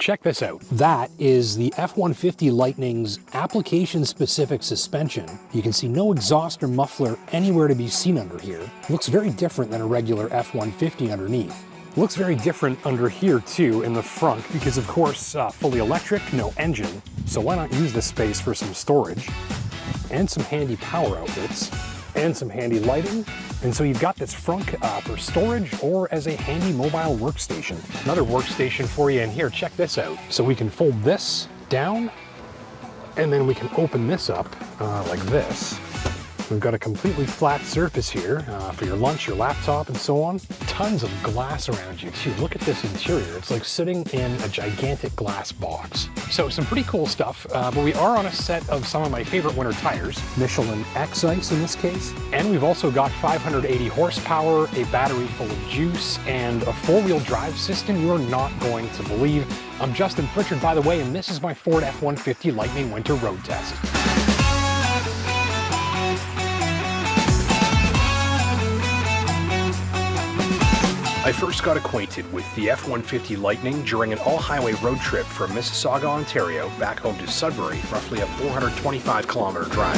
check this out. That is the F-150 Lightning's application-specific suspension. You can see no exhaust or muffler anywhere to be seen under here. It looks very different than a regular F-150 underneath. It looks very different under here too in the front because of course fully electric, no engine. So why not use this space for some storage and some handy power outlets and some handy lighting. And so you've got this front for storage or as a handy mobile workstation. Another workstation for you in here, check this out. So we can fold this down and then we can open this up like this. We've got a completely flat surface here for your lunch, your laptop, and so on. Tons of glass around you too. Look at this interior. It's like sitting in a gigantic glass box. So some pretty cool stuff, but we are on a set of some of my favorite winter tires, Michelin X-ICE in this case. And we've also got 580 horsepower, a battery full of juice, and a four-wheel drive system you are not going to believe. I'm Justin Pritchard, by the way, and this is my Ford F-150 Lightning Winter Road Test. I first got acquainted with the F-150 Lightning during an all-highway road trip from Mississauga, Ontario, back home to Sudbury, roughly a 425-kilometer drive.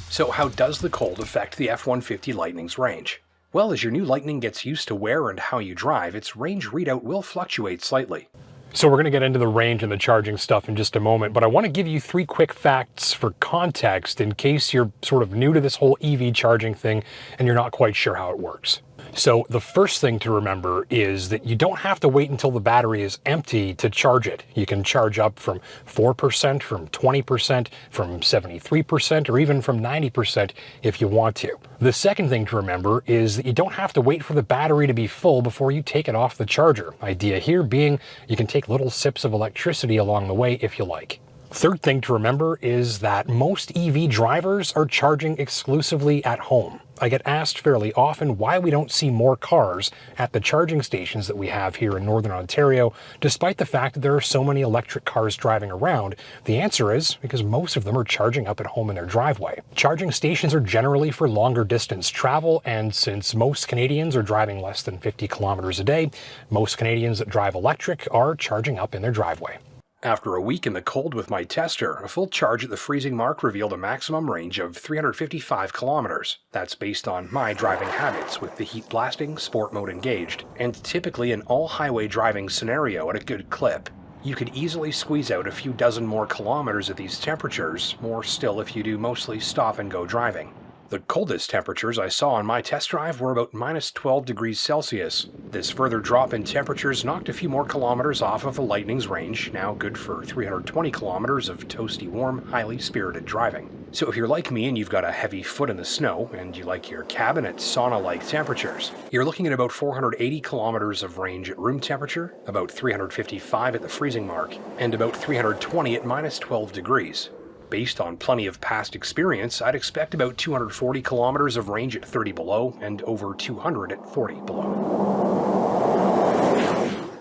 So how does the cold affect the F-150 Lightning's range? Well, as your new Lightning gets used to where and how you drive, its range readout will fluctuate slightly. So we're going to get into the range and the charging stuff in just a moment, but I want to give you 3 quick facts for context in case you're sort of new to this whole EV charging thing and you're not quite sure how it works. So the first thing to remember is that you don't have to wait until the battery is empty to charge it. You can charge up from 4%, from 20%, from 73%, or even from 90% if you want to. The second thing to remember is that you don't have to wait for the battery to be full before you take it off the charger. Idea here being you can take little sips of electricity along the way if you like. Third thing to remember is that most EV drivers are charging exclusively at home. I get asked fairly often why we don't see more cars at the charging stations that we have here in Northern Ontario, despite the fact that there are so many electric cars driving around. The answer is because most of them are charging up at home in their driveway. Charging stations are generally for longer distance travel, and since most Canadians are driving less than 50 kilometers a day, most Canadians that drive electric are charging up in their driveway. After a week in the cold with my tester, a full charge at the freezing mark revealed a maximum range of 355 kilometers. That's based on my driving habits with the heat blasting, sport mode engaged, and typically an all-highway driving scenario at a good clip. You could easily squeeze out a few dozen more kilometers at these temperatures, more still if you do mostly stop-and-go driving. The coldest temperatures I saw on my test drive were about minus 12 degrees Celsius. This further drop in temperatures knocked a few more kilometers off of the Lightning's range, now good for 320 kilometers of toasty warm, highly spirited driving. So if you're like me and you've got a heavy foot in the snow, and you like your cabin at sauna-like temperatures, you're looking at about 480 kilometers of range at room temperature, about 355 at the freezing mark, and about 320 at minus 12 degrees. Based on plenty of past experience, I'd expect about 240 kilometers of range at 30 below and over 200 at 40 below.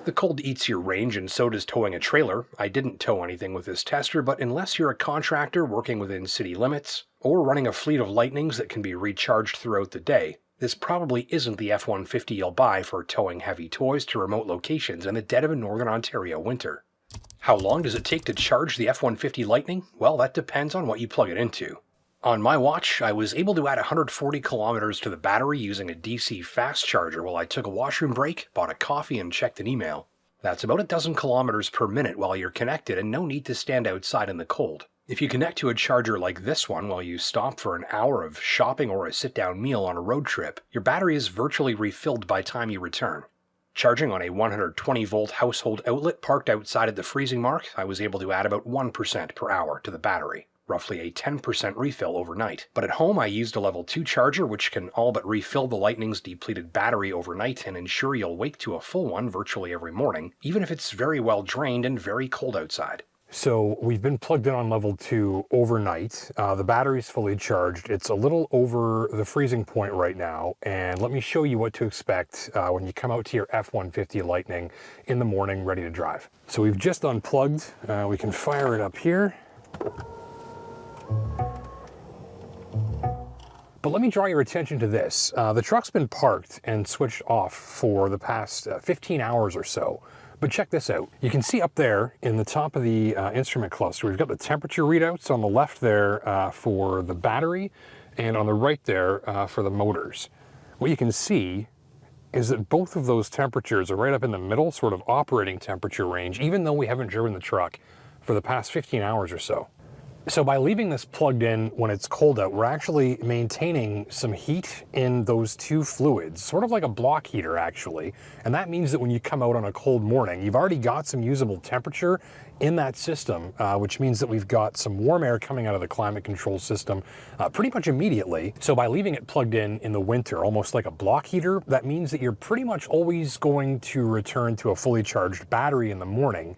The cold eats your range and so does towing a trailer. I didn't tow anything with this tester, but unless you're a contractor working within city limits or running a fleet of Lightnings that can be recharged throughout the day, this probably isn't the F-150 you'll buy for towing heavy toys to remote locations in the dead of a Northern Ontario winter. How long does it take to charge the F-150 Lightning? Well, that depends on what you plug it into. On my watch, I was able to add 140 kilometers to the battery using a DC fast charger while I took a washroom break, bought a coffee, and checked an email. That's about a dozen kilometers per minute while you're connected and no need to stand outside in the cold. If you connect to a charger like this one while you stop for an hour of shopping or a sit-down meal on a road trip, your battery is virtually refilled by time you return. Charging on a 120-volt household outlet parked outside at the freezing mark, I was able to add about 1% per hour to the battery, roughly a 10% refill overnight. But at home I used a level 2 charger which can all but refill the Lightning's depleted battery overnight and ensure you'll wake to a full one virtually every morning, even if it's very well drained and very cold outside. So we've been plugged in on level 2 overnight. The battery's fully charged. It's a little over the freezing point right now. And let me show you what to expect when you come out to your F-150 Lightning in the morning ready to drive. So we've just unplugged. We can fire it up here. But let me draw your attention to this. The truck's been parked and switched off for the past 15 hours or so. But check this out. You can see up there in the top of the instrument cluster, we've got the temperature readouts on the left there for the battery, and on the right there for the motors. What you can see is that both of those temperatures are right up in the middle, sort of operating temperature range, even though we haven't driven the truck for the past 15 hours or so. So by leaving this plugged in when it's cold out, we're actually maintaining some heat in those two fluids, sort of like a block heater actually. And that means that when you come out on a cold morning, you've already got some usable temperature in that system, which means that we've got some warm air coming out of the climate control system pretty much immediately. So by leaving it plugged in the winter, almost like a block heater, that means that you're pretty much always going to return to a fully charged battery in the morning,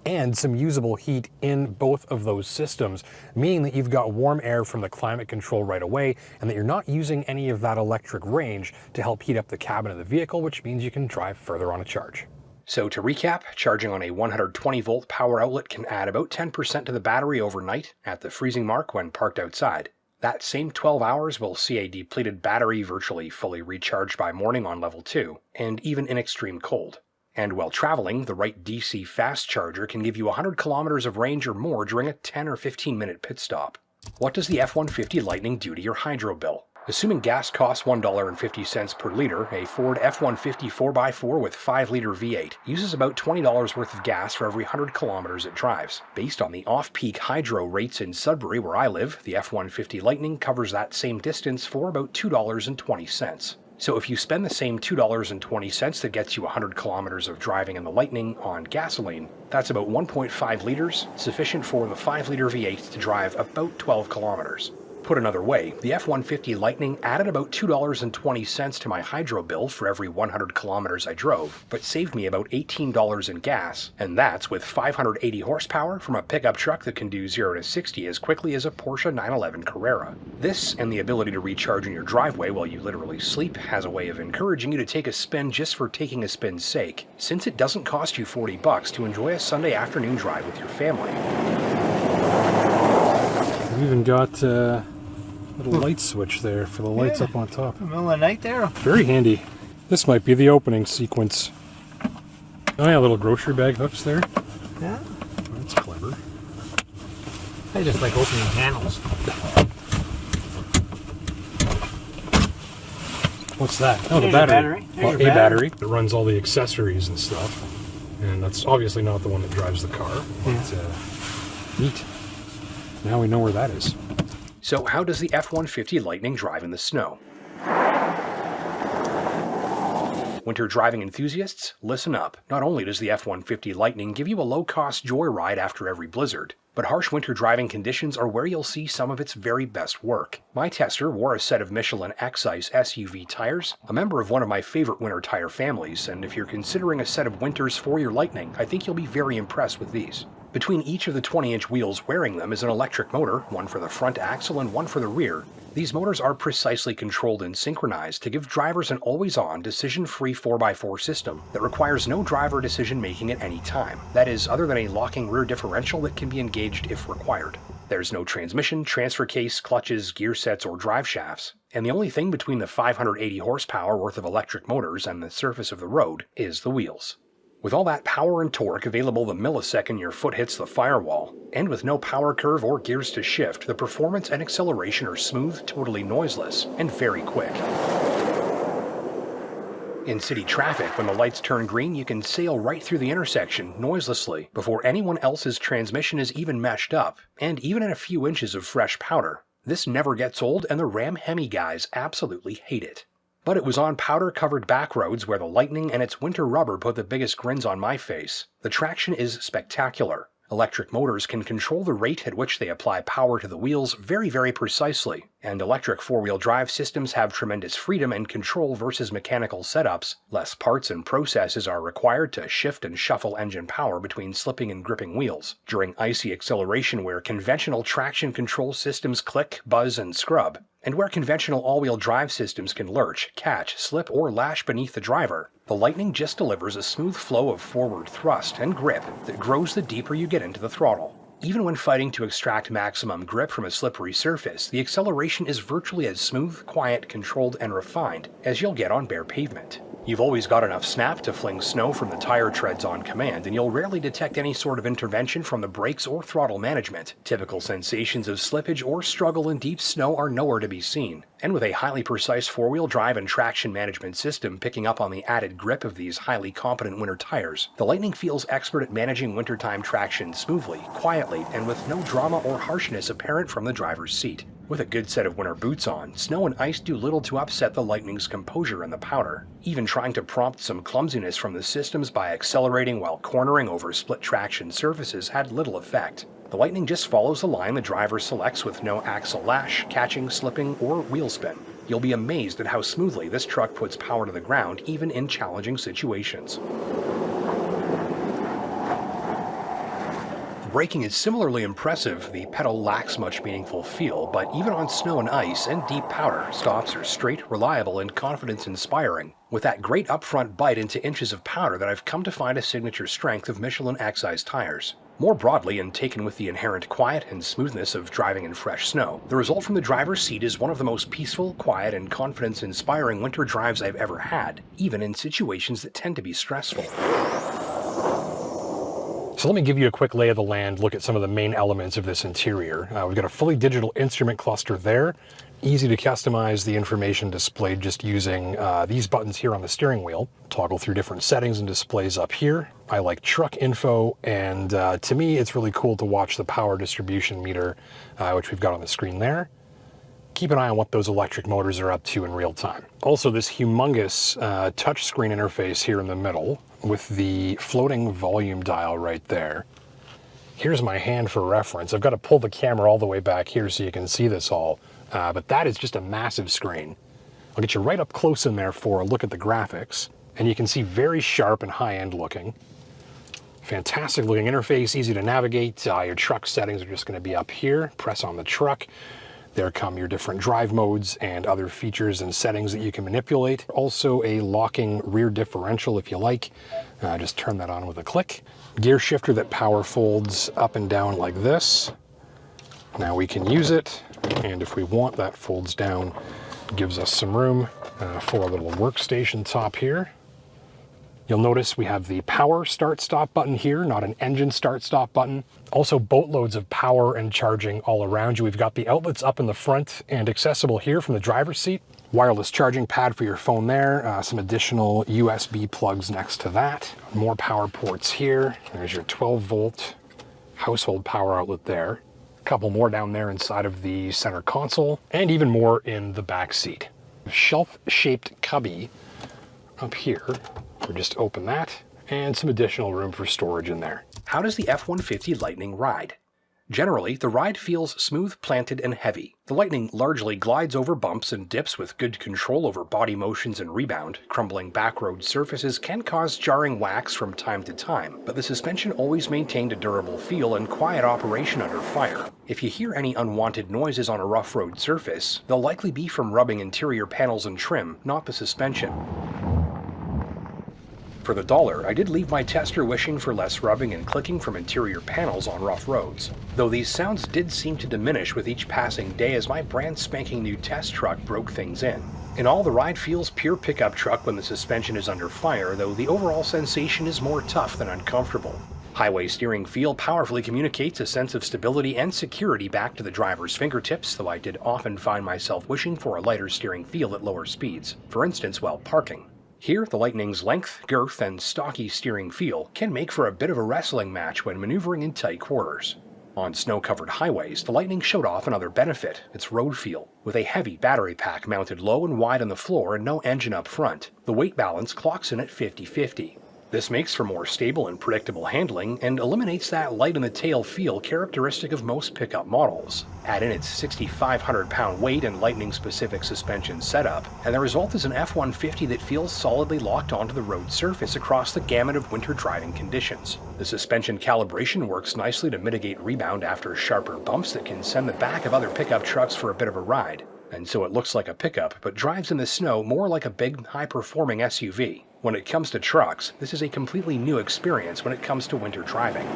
and some usable heat in both of those systems, meaning that you've got warm air from the climate control right away, and that you're not using any of that electric range to help heat up the cabin of the vehicle, which means you can drive further on a charge. So to recap, charging on a 120 volt power outlet can add about 10% to the battery overnight at the freezing mark when parked outside. That same 12 hours will see a depleted battery virtually fully recharged by morning on level 2, and even in extreme cold. And while traveling, the right DC fast charger can give you 100 kilometers of range or more during a 10 or 15 minute pit stop. What does the F-150 Lightning do to your hydro bill? Assuming gas costs $1.50 per liter, a Ford F-150 4x4 with 5-liter V8 uses about $20 worth of gas for every 100 kilometers it drives. Based on the off-peak hydro rates in Sudbury where I live, the F-150 Lightning covers that same distance for about $2.20. So if you spend the same $2.20 that gets you 100 kilometers of driving in the Lightning on gasoline, that's about 1.5 liters, sufficient for the 5-liter V8 to drive about 12 kilometers. Put another way, the F-150 Lightning added about $2.20 to my hydro bill for every 100 kilometers I drove, but saved me about $18 in gas, and that's with 580 horsepower from a pickup truck that can do 0 to 60 as quickly as a Porsche 911 Carrera. This, and the ability to recharge in your driveway while you literally sleep, has a way of encouraging you to take a spin just for taking a spin's sake, since it doesn't cost you $40 to enjoy a Sunday afternoon drive with your family. We even got a little light switch there for the lights up on top. In the middle of the night there. Very handy. This might be the opening sequence. Oh yeah, little grocery bag hooks there. Yeah. That's clever. I just like opening panels. What's that? Oh, the battery. Well, a battery. It runs all the accessories and stuff. And that's obviously not the one that drives the car. But neat. Now we know where that is. So how does the F-150 Lightning drive in the snow? Winter driving enthusiasts, listen up. Not only does the F-150 Lightning give you a low-cost joyride after every blizzard, but harsh winter driving conditions are where you'll see some of its very best work. My tester wore a set of Michelin X-ICE SUV tires, a member of one of my favorite winter tire families, and if you're considering a set of winters for your Lightning, I think you'll be very impressed with these. Between each of the 20-inch wheels wearing them is an electric motor, one for the front axle and one for the rear. These motors are precisely controlled and synchronized to give drivers an always-on, decision-free 4x4 system that requires no driver decision-making at any time. That is, other than a locking rear differential that can be engaged if required. There's no transmission, transfer case, clutches, gear sets, or drive shafts. And the only thing between the 580 horsepower worth of electric motors and the surface of the road is the wheels. With all that power and torque available the millisecond your foot hits the firewall, and with no power curve or gears to shift, the performance and acceleration are smooth, totally noiseless, and very quick. In city traffic, when the lights turn green, you can sail right through the intersection noiselessly before anyone else's transmission is even meshed up, and even in a few inches of fresh powder. This never gets old, and the Ram Hemi guys absolutely hate it. But it was on powder-covered back roads where the Lightning and its winter rubber put the biggest grins on my face. The traction is spectacular. Electric motors can control the rate at which they apply power to the wheels very, very precisely, and electric four-wheel drive systems have tremendous freedom and control versus mechanical setups. Less parts and processes are required to shift and shuffle engine power between slipping and gripping wheels during icy acceleration where conventional traction control systems click, buzz, and scrub, and where conventional all-wheel drive systems can lurch, catch, slip, or lash beneath the driver. The Lightning just delivers a smooth flow of forward thrust and grip that grows the deeper you get into the throttle. Even when fighting to extract maximum grip from a slippery surface, the acceleration is virtually as smooth, quiet, controlled, and refined as you'll get on bare pavement. You've always got enough snap to fling snow from the tire treads on command, and you'll rarely detect any sort of intervention from the brakes or throttle management. Typical sensations of slippage or struggle in deep snow are nowhere to be seen. And with a highly precise four-wheel drive and traction management system picking up on the added grip of these highly competent winter tires, the Lightning feels expert at managing wintertime traction smoothly, quietly, and with no drama or harshness apparent from the driver's seat. With a good set of winter boots on, snow and ice do little to upset the Lightning's composure in the powder. Even trying to prompt some clumsiness from the systems by accelerating while cornering over split traction surfaces had little effect. The Lightning just follows the line the driver selects with no axle lash, catching, slipping, or wheel spin. You'll be amazed at how smoothly this truck puts power to the ground even in challenging situations. Braking is similarly impressive. The pedal lacks much meaningful feel, but even on snow and ice and deep powder, stops are straight, reliable, and confidence-inspiring, with that great upfront bite into inches of powder that I've come to find a signature strength of Michelin X-ICE tires. More broadly, and taken with the inherent quiet and smoothness of driving in fresh snow, the result from the driver's seat is one of the most peaceful, quiet, and confidence-inspiring winter drives I've ever had, even in situations that tend to be stressful. So let me give you a quick lay of the land, look at some of the main elements of this interior. We've got a fully digital instrument cluster there. Easy to customize the information displayed just using these buttons here on the steering wheel. Toggle through different settings and displays up here. I like truck info, and to me it's really cool to watch the power distribution meter, which we've got on the screen there. Keep an eye on what those electric motors are up to in real time. Also, this humongous touchscreen interface here in the middle with the floating volume dial right there. Here's my hand for reference. I've got to pull the camera all the way back here so you can see this all, but that is just a massive screen. I'll get you right up close in there for a look at the graphics, and you can see very sharp and high-end looking. Fantastic looking interface, easy to navigate. Your truck settings are just going to be up here. Press on the truck. There come your different drive modes and other features and settings that you can manipulate. Also a locking rear differential if you like. Just turn that on with a click. Gear shifter that power folds up and down like this. Now we can use it, and if we want, that folds down. Gives us some room for a little workstation top here. You'll notice we have the power start-stop button here, not an engine start-stop button. Also boatloads of power and charging all around you. We've got the outlets up in the front and accessible here from the driver's seat. Wireless charging pad for your phone there. Some additional USB plugs next to that. More power ports here. There's your 12-volt household power outlet there. A couple more down there inside of the center console, and even more in the back seat. Shelf-shaped cubby up here. We'll just open that, and some additional room for storage in there. How does the F-150 Lightning ride? Generally, the ride feels smooth, planted, and heavy. The Lightning largely glides over bumps and dips with good control over body motions and rebound. Crumbling backroad surfaces can cause jarring whacks from time to time, but the suspension always maintained a durable feel and quiet operation under fire. If you hear any unwanted noises on a rough road surface, they'll likely be from rubbing interior panels and trim, not the suspension. For the dollar, I did leave my tester wishing for less rubbing and clicking from interior panels on rough roads, though these sounds did seem to diminish with each passing day as my brand spanking new test truck broke things in. In all, the ride feels pure pickup truck when the suspension is under fire, though the overall sensation is more tough than uncomfortable. Highway steering feel powerfully communicates a sense of stability and security back to the driver's fingertips, though I did often find myself wishing for a lighter steering feel at lower speeds, for instance while parking. Here, the Lightning's length, girth, and stocky steering feel can make for a bit of a wrestling match when maneuvering in tight quarters. On snow-covered highways, the Lightning showed off another benefit, its road feel. With a heavy battery pack mounted low and wide on the floor and no engine up front, the weight balance clocks in at 50-50. This makes for more stable and predictable handling and eliminates that light-in-the-tail feel characteristic of most pickup models. Add in its 6,500-pound weight and Lightning-specific suspension setup, and the result is an F-150 that feels solidly locked onto the road surface across the gamut of winter driving conditions. The suspension calibration works nicely to mitigate rebound after sharper bumps that can send the back of other pickup trucks for a bit of a ride. And so it looks like a pickup, but drives in the snow more like a big, high-performing SUV. When it comes to trucks, this is a completely new experience when it comes to winter driving.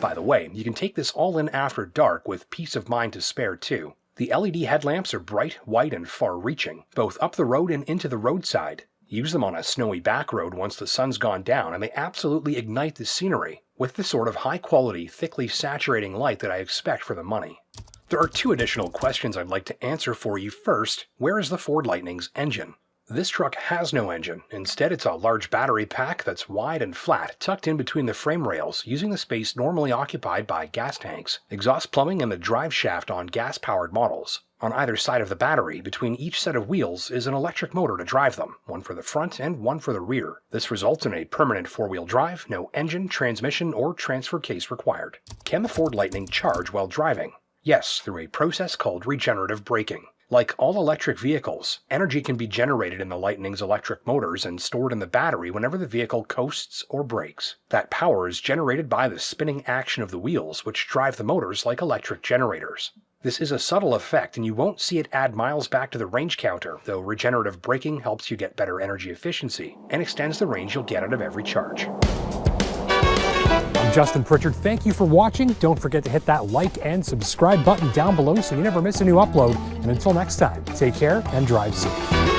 By the way, you can take this all in after dark with peace of mind to spare too. The LED headlamps are bright, white, and far-reaching, both up the road and into the roadside. Use them on a snowy back road once the sun's gone down, and they absolutely ignite the scenery, with the sort of high-quality, thickly saturating light that I expect for the money. There are 2 additional questions I'd like to answer for you. First, where is the Ford Lightning's engine? This truck has no engine. Instead, it's a large battery pack that's wide and flat, tucked in between the frame rails, using the space normally occupied by gas tanks, exhaust plumbing, and the drive shaft on gas-powered models. On either side of the battery, between each set of wheels, is an electric motor to drive them, one for the front and one for the rear. This results in a permanent 4-wheel drive, no engine, transmission, or transfer case required. Can the Ford Lightning charge while driving? Yes, through a process called regenerative braking. Like all electric vehicles, energy can be generated in the Lightning's electric motors and stored in the battery whenever the vehicle coasts or brakes. That power is generated by the spinning action of the wheels, which drive the motors like electric generators. This is a subtle effect, and you won't see it add miles back to the range counter, though regenerative braking helps you get better energy efficiency and extends the range you'll get out of every charge. I'm Justin Pritchard. Thank you for watching. Don't forget to hit that like and subscribe button down below so you never miss a new upload. And until next time, take care and drive safe.